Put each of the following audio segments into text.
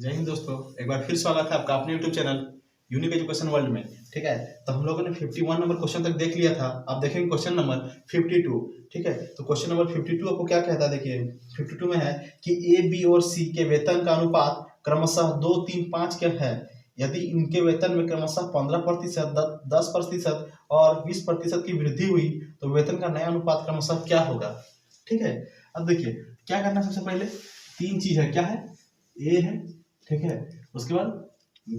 जय हिंद दोस्तों, एक बार फिर स्वागत है आपका अपने YouTube channel unique education world में। ठीक है, तो हम लोगों ने 51 नंबर क्वेश्चन तक देख लिया था। अब देखेंगे क्वेश्चन नंबर 52। ठीक है, तो क्वेश्चन नंबर 52 आपको क्या कहता है, देखिए 52 में है कि ए, बी और सी के वेतन का अनुपात क्रमशः 2, 3, 5 के है। यदि इनके वेतन में क्रमशः 15%, 10% और 20% की वृद्धि हुई तो वेतन का नया अनुपात क्रमशः क्या होगा। ठीक है, अब देखिए क्या करना है। सबसे पहले तीन चीज है, क्या है, ए है, ठीक है, उसके बाद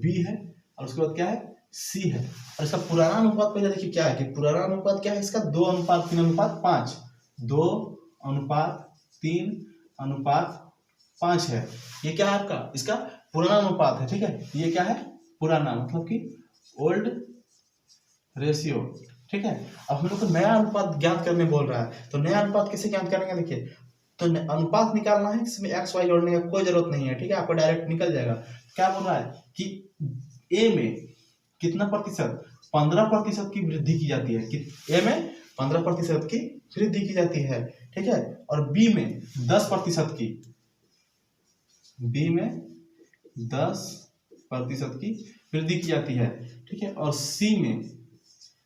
बी है और उसके बाद क्या है, सी है। और इसका पुराना अनुपात पहले देखिए क्या है कि पुराना अनुपात क्या है इसका, 2:3:5, 2:3:5 है। ये क्या है आपका, इसका पुराना अनुपात है। ठीक है, ये क्या है, पुराना मतलब कि ओल्ड रेशियो। ठीक है, अब हम लोग को नया अनुपात ज्ञात करने बोल रहा है, तो नया अनुपात कैसे ज्ञात करेंगे, देखिए तो अनुपात निकालना है, इसमें एक्स वाई जोड़ने का कोई जरूरत नहीं है। ठीक है, आपको डायरेक्ट निकल जाएगा। क्या बोल रहा है कि ए में कितना प्रतिशत, 15% की वृद्धि की जाती है, कि ए में 15% की वृद्धि की जाती है। ठीक है, और बी में 10% की, बी में 10% की वृद्धि की जाती है। ठीक है, और सी में,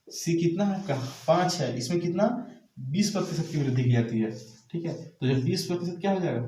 सी कितना है, 5 है, इसमें कितना 20% की वृद्धि की जाती है। ठीक है, तो जब 20% क्या हो जाएगा,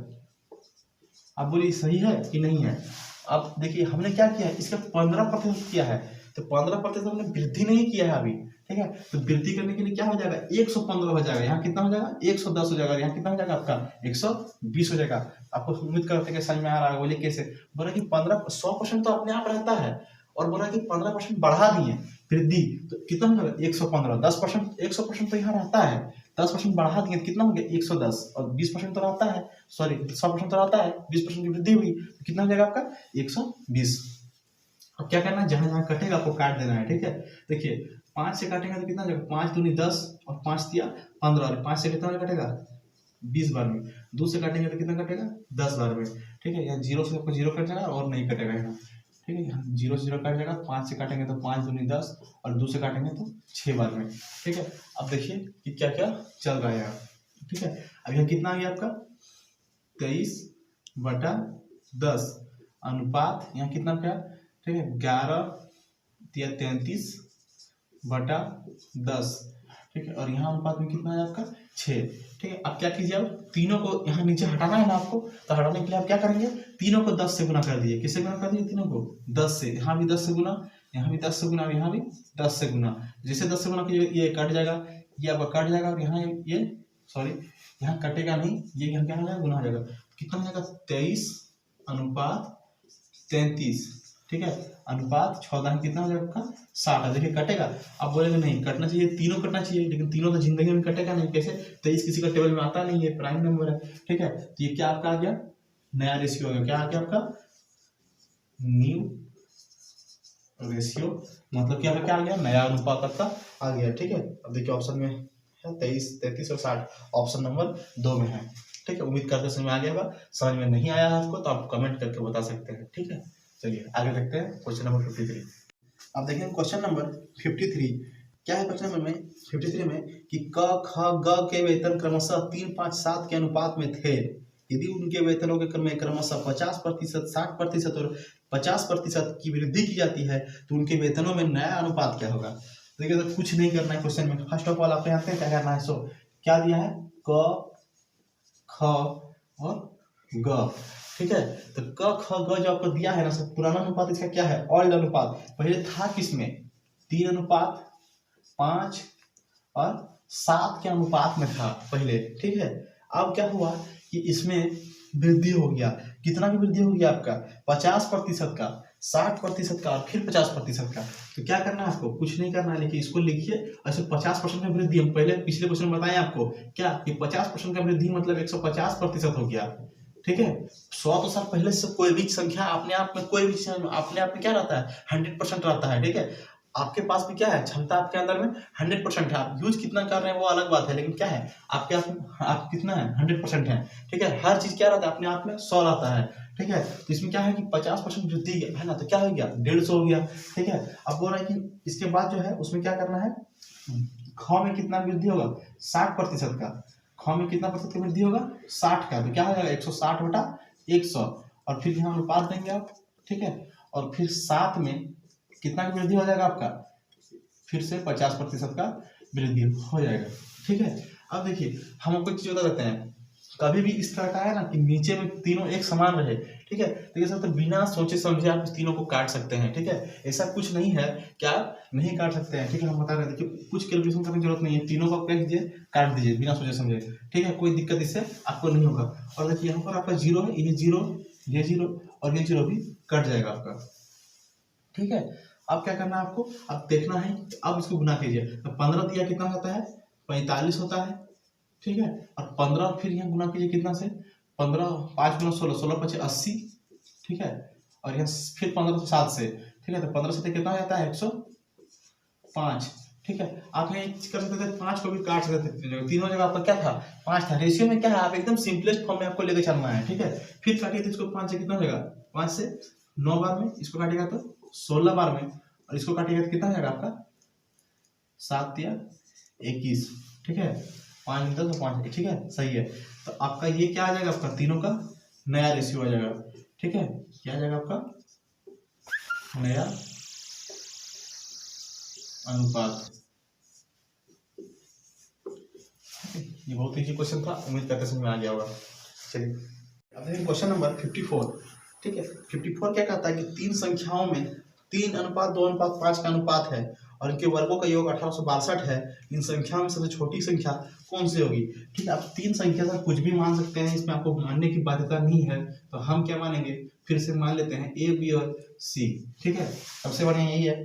आप बोलिए सही है कि नहीं है। अब देखिए हमने क्या किया है, इसका 15% किया है, तो 15% हमने वृद्धि नहीं किया है अभी। ठीक है, तो वृद्धि करने के लिए क्या हो जाएगा, 115 हो जाएगा, यहाँ कितना हो जाएगा 110 हो जाएगा, यहाँ कितना हो जाएगा आपका 120 हो जाएगा। आपको उम्मीद करते हैं कि समझ में आ रहा है। बोलिए कैसे, बोला कि 100% तो अपने आप रहता है, और बोला कि 15% बढ़ा दिए वृद्धि, तो कितना हो जाएगा 115। 10%, 100% तो यहाँ रहता है, 10% बढ़ा दिए कितना हो गया 110, और 20% तो रहता है, सॉरी 100% तो रहता है, 20% की वृद्धि हुई तो कितना हो जाएगा आपका 120। अब क्या करना है, जहां जहां कटेगा आपको काट देना है। ठीक है, देखिए 5 से काटेंगे तो कितना हो जाएगा, 5 दूनी 10 और 5 दिया 15, और 5 से कितना कटेगा 20 बार में, 2 से काटेंगे तो कितना कटेगा 10 बार में। ठीक है, यहाँ 0 से आपको 0 कट जाएगा और नहीं कटेगा यहाँ। ठीक है, यहाँ 0 से 0 कट जाएगा, 5 से काटेंगे तो 5 दूनी 10 और 2 से काटेंगे तो 6 बार में। ठीक है, अब देखिए कि क्या क्या चल रहा है यहाँ। ठीक है, अब यहाँ कितना आ गया आपका 23/10 अनुपात, यहाँ कितना क्या, ठीक है 11/33/10। ठीक है, और यहाँ अनुपात में कितना है आपका 6। ठीक है, अब क्या कीजिए, अब तीनों को यहाँ नीचे हटाना है ना आपको, तो हटाने के लिए आप क्या करेंगे, तीनों को 10 से गुना कर दिए। किससे गुना कर दिए, तीनों को 10 से, यहाँ भी 10 से गुना, यहाँ भी 10 से गुना, यहाँ भी 10 से गुना। जैसे 10 से गुना कीजिए ये कट जाएगा, ये आपका कट जाएगा, और यहाँ ये सॉरी यहाँ कटेगा नहीं, ये यहाँ क्या हो जाएगा, गुना हो जाएगा। कितना हो जाएगा 23/33। ठीक है, अनुपात 14 कितना हो जाएगा आपका 60। देखिए कटेगा, आप बोलेंगे नहीं कटना चाहिए, तीनों कटना चाहिए, लेकिन तीनों तो जिंदगी में कटेगा नहीं। कैसे, 23 किसी का टेबल में आता नहीं है, प्राइम नंबर है। ठीक है, तो ये क्या आपका आ गया, नया रेशियो आ गया। क्या आ गया आपका, न्यू रेशियो, मतलब क्या आ गया, नया अनुपात आपका आ गया। ठीक है, अब देखिए ऑप्शन में है 23, 33 और 60, ऑप्शन नंबर 2 में है। ठीक है, उम्मीद करते समझ में आ गया होगा। समझ में नहीं आया है आपको तो आप कमेंट करके बता सकते हैं। ठीक है, चलिए आगे देखते हैं क्वेश्चन नंबर 53। अब देखिए क्वेश्चन नंबर 53 क्या है। क्वेश्चन नंबर में 53 में कि क, ख, ग के वेतन क्रमशः 3, 5, 7 के अनुपात में थे। यदि उनके वेतनों के क्रम में क्रमशः 50%, 60% और 50% की वृद्धि की जाती है तो उनके वेतनों में नया अनुपात क्या होगा। देखिए तो कुछ नहीं करना है क्वेश्चन में। फर्स्ट ऑफ ऑल आपको यहाँ पे क्या करना है, सो क्या दिया है, क, ख और ग। ठीक है, तो क, ख, ग जो आपको दिया है ना, सब पुराना अनुपात इसका क्या है, ओल्ड अनुपात। पहले था किसमें, 3:5 और 7 के अनुपात में था पहले। ठीक है, अब क्या हुआ कि इसमें वृद्धि हो गया। कितना की वृद्धि हो गया आपका, 50% का, 60% का और फिर 50% का। तो क्या करना है आपको, कुछ नहीं करना है, लेकिन इसको लिखिए ऐसे 50% में वृद्धि। हम पहले पिछले क्वेश्चन में बताएं आपको क्या कि 50% का वृद्धि मतलब 150% हो गया। ठीक है, 100 तो सर पहले से कोई भी संख्या अपने आप में, कोई भी अपने आप में क्या रहता है 100% रहता है। ठीक है, आपके पास भी क्या है, क्षमता आपके अंदर में 100% है। आप यूज कितना कर रहे हैं वो अलग बात है, लेकिन क्या है आपके आप कितना है 100% है। ठीक है, हर चीज क्या रहता है अपने आप में 100 रहता है। ठीक है, तो इसमें क्या है कि 50% वृद्धि है ना, तो क्या हो गया 150 हो गया। ठीक है, अब बोल रहा है कि इसके बाद जो है उसमें क्या करना है, ख में कितना वृद्धि होगा 60% का, ख में कितना प्रतिशत की वृद्धि होगा 60 का, तो क्या हो जाएगा 160/100। और फिर यहाँ अनुपात देंगे आप, ठीक है, और फिर 7 में कितना की वृद्धि हो जाएगा आपका, फिर से 50% का वृद्धि हो जाएगा, ठीक है। अब देखिए हम आपको एक चीज बता देते हैं, कभी भी इस तरह का है ना कि नीचे में तीनों एक समान रहे, ठीक है, तो ये सब तो बिना सोचे समझे आप इस तीनों को काट सकते हैं, ठीक है, ऐसा कुछ नहीं है क्या नहीं काट सकते हैं, ठीक है। हम बता रहे हैं देखिए कुछ कैलकुलेशन करने की जरूरत नहीं है, तीनों को क्या कीजिए काट दीजिए बिना सोचे समझे, ठीक है, कोई दिक्कत इससे आपको नहीं होगा। और देखिए यहाँ पर आपका जीरो है, ये जीरो और ये जीरो भी कट जाएगा आपका, ठीक है। अब क्या करना है आपको, अब देखना है, अब इसको गुना कीजिए, तो 15 दिया कितना होता है 45 होता है, ठीक है, और 15 फिर यहाँ गुना कीजिए कितना से 15 5 गुना 16 16 5 80, ठीक है, और यहाँ फिर 15 से 7 से, ठीक है, तो 15 से कितना हो जाता है 105, ठीक है। आप यहाँ कर सकते थे 5 को भी काट सकते थे, तीनों जगह आपका क्या था 5 था, रेशियो में क्या है आप एकदम सिंपलेस्ट फॉर्म में आपको लेकर चलना है, ठीक है। फिर काटिए तो इसको 5 से कितना हो जाएगा 5 से 9 बार में, इसको काटिएगा तो 16 बार में, और इसको काटिएगा तो कितना हो जाएगा आपका 7 या 21, ठीक है, 5 10 तो 5, ठीक है, सही है। तो आपका ये क्या आ जाएगा आपका तीनों का नया रेशियो आ जाएगा, ठीक है, क्या आ जाएगा आपका नया अनुपात। ये बहुत इजी क्वेश्चन था, उम्मीद करते समझ में आ गया होगा। चलिए अब देखिए क्वेश्चन नंबर 54, ठीक है। 54 क्या कहता है कि 3 संख्याओं में 3:2:5 का अनुपात है और इनके वर्गों का योग 1862 है, इन संख्याओं में सबसे छोटी संख्या कौन सी होगी, ठीक है। आप 3 संख्या का कुछ भी मान सकते हैं, इसमें आपको मानने की बाध्यता नहीं है, तो हम क्या मानेंगे फिर से मान लेते हैं A B और C, ठीक है, सबसे बढ़िया यही है,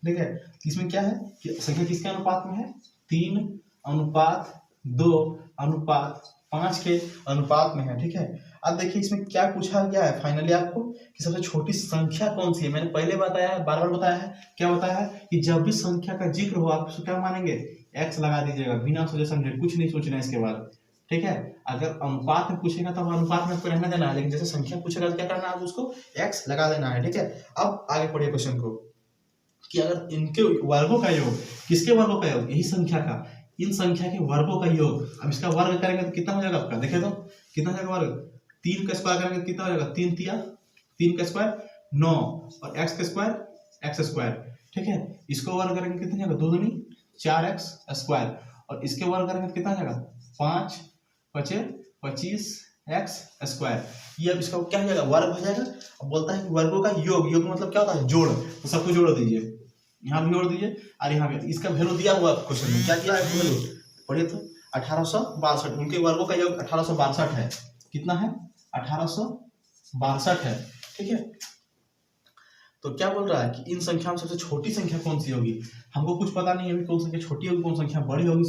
ठीक है। इसमें क्या है कि संख्या किसके अनुपात में है 3:2:5 के अनुपात में है, ठीक है। अब देखिए इसमें क्या पूछा गया है फाइनली आपको कि सबसे छोटी संख्या कौन सी है। मैंने पहले बताया है, बार बार बताया है, क्या बताया है कि जब भी संख्या का जिक्र हो आप उसको क्या मानेंगे x लगा दीजिएगा बिना सोचे समझे, कुछ नहीं सोचना है इसके बाद, ठीक है। अगर अनुपात में पूछेगा तो अनुपात में आपको रहना देना है, लेकिन जैसे संख्या पूछेगा तो क्या करना है उसको x लगा देना है, ठीक है। अब आगे पढ़िए क्वेश्चन को कि अगर इनके वर्गों का योग, किसके वर्गों का योग, यही संख्या का, इन संख्या के वर्गों का योग, अब इसका वर्ग करेंगे तो कितना हो जाएगा आपका, देखिए तो कितना हो जाएगा वर्ग, 3 का स्क्वायर करेंगे कितना हो जाएगा 3 का स्क्वायर 9 और x का स्क्वायर x स्क्वायर, ठीक है। इसको वर्ग करेंगे कितना जाएगा 2 दूनी 4x स्क्वायर, और इसके वर्ग करेंगे कितना जाएगा 5 5 25x स्क्वायर। ये अब इसका क्या हो जाएगा वर्ग हो जाएगा। अब बोलता है कि वर्गों का योग, योग मतलब क्या होता है जोड़, तो सबको जोड़ दीजिए, यहाँ भी जोड़ दीजिए और यहाँ भी, इसका वैल्यू दिया हुआ क्वेश्चन में, क्या दिया है वैल्यू पढ़िए तो 1862, उनके वर्गों का योग 1862 है, कितना है 1862 है, ठीक है। तो क्या बोल रहा है कि इन संख्याओं में सबसे छोटी संख्या कौन सी होगी, हमको कुछ पता नहीं है अभी कौन संख्या छोटी होगी कौन संख्या बड़ी होगी,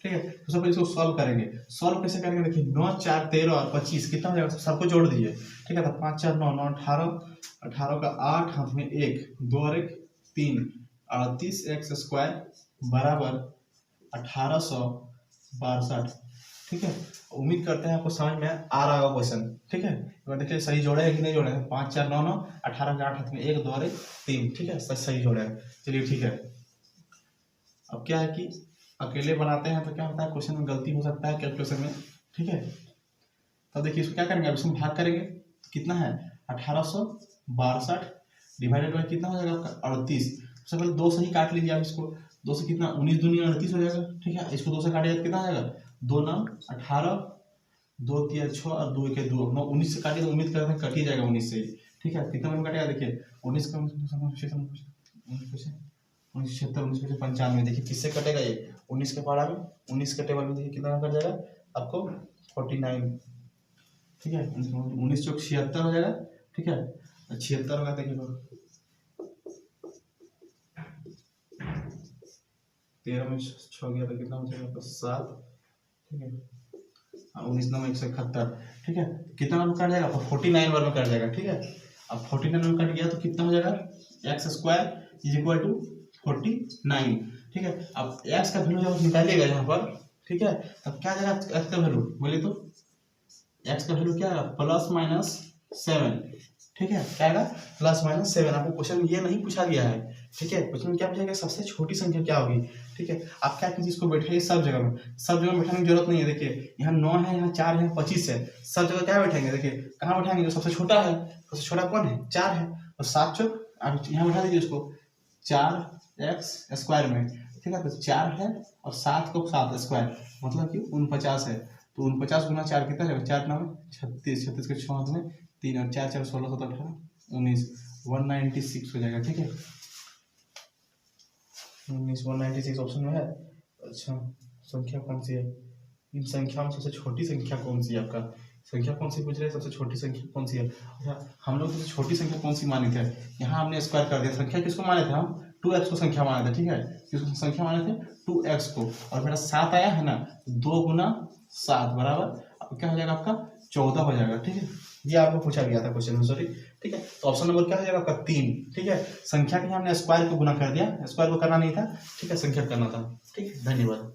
ठीक है। तो सबसे इसको सॉल्व करेंगे, सॉल्व कैसे करेंगे देखिए 9 4 13 और 25 कितना हो जाएगा, सबको जोड़ दीजिए, ठीक है। तो 5 4 9 9 18 18 का 8 हाथ में 1 2 और 1 3 38x स्क्वायर बराबर 1862, ठीक है। उम्मीद करते हैं आपको समझ में आ रहा होगा क्वेश्चन, ठीक है। एक बार देखिए सही जोड़े है कि नहीं जोड़े हैं, 5 4 9 9 18 के 8 हाथ में 1 2 और 1 3, ठीक है, सही जोड़े हैं, चलिए ठीक है। अब क्या है कि अकेले बनाते हैं तो क्या होता है क्वेश्चन में गलती हो सकता है कैलकुलेशन में, ठीक है। तब देखिए इसको क्या करेंगे, अब इसमें भाग करेंगे तो कितना है 1862 डिवाइडेड बाय कितना हो जाएगा आपका 38। सबसे पहले 2 से ही काट लीजिए आप इसको, 2 से कितना 19 दूनी 38 हो जाएगा, ठीक है। इसको 2 से काटिएगा तो कितना हो जाएगा 2 9 18 2 3 6 और 2 1 2 19 से काटिए तो उम्मीद करते हैं कट ही जाएगा 19 से, ठीक है। कितना में काटेगा देखिए 19 का 1995, देखिए किससे कटेगा ये 19 के पहाड़ा में 19 के टेबल में देखिए कितना कट जाएगा आपको 49, ठीक है। 19 चौक 76 हो जाएगा, ठीक है। 76 होगा देखिए 13 में 6 गया तो कितना हो जाएगा 7, ठीक है। 19 9 171, ठीक है। कितना में कट जाएगा 49 बार में कट जाएगा, ठीक है। अब 49 में कट गया तो कितना हो जाएगा x square is equal to 49, ठीक है। अब x का वैल्यू जब निकालिएगा यहाँ पर, ठीक है, तब क्या जाएगा x का वैल्यू बोलिए तो x का वैल्यू क्या है +- 7, ठीक है, क्या आएगा +-7। आपको क्वेश्चन ये नहीं पूछा गया है, ठीक है, क्वेश्चन में क्या पूछा गया, सबसे छोटी संख्या क्या होगी, ठीक है। आप क्या कीजिए, इसको बैठाइए सब जगह में, सब जगह बैठाने की जरूरत नहीं है। देखिए यहाँ 9 है, यहाँ 4 है, 25 है, सब जगह क्या बैठाएंगे, देखिए कहाँ बैठाएंगे, जो सबसे छोटा है, सबसे छोटा कौन है, 4 है, और 7 चौक आप यहाँ बैठा दीजिए उसको 4x² में, ठीक है। तो 4 है और 7 को 7 स्क्वायर मतलब कि 49 है, तो 49 गुना 4 कितना है, 4 9 36, 36 के 6 हाथ में 3 और 4 4 16 17 18 19, 196 हो जाएगा, ठीक है। 19 196 ऑप्शन में है। अच्छा, संख्या कौन सी है, इन संख्याओं में सबसे छोटी संख्या कौन सी है, आपका संख्या कौन सी पूछ रहे हैं, सबसे छोटी संख्या कौन सी है। अच्छा, हम लोग सबसे छोटी संख्या कौन सी मानी थे, यहाँ हमने स्क्वायर कर दिया, संख्या किसको माने थे हम, 2x को संख्या माने थे, ठीक है, किसको संख्या माने थे, 2x को, और मेरा 7 आया है ना, 2 गुना 7 बराबर अब क्या हो जाएगा आपका 14 हो जाएगा, ठीक है। ये आपको पूछा गया था क्वेश्चन में, सॉरी, ठीक है। तो ऑप्शन नंबर क्या हो जाएगा आपका 3, ठीक है। संख्या के हमने स्क्वायर को गुना कर दिया, स्क्वायर को करना नहीं था, ठीक है, संख्या करना था, ठीक है। धन्यवाद।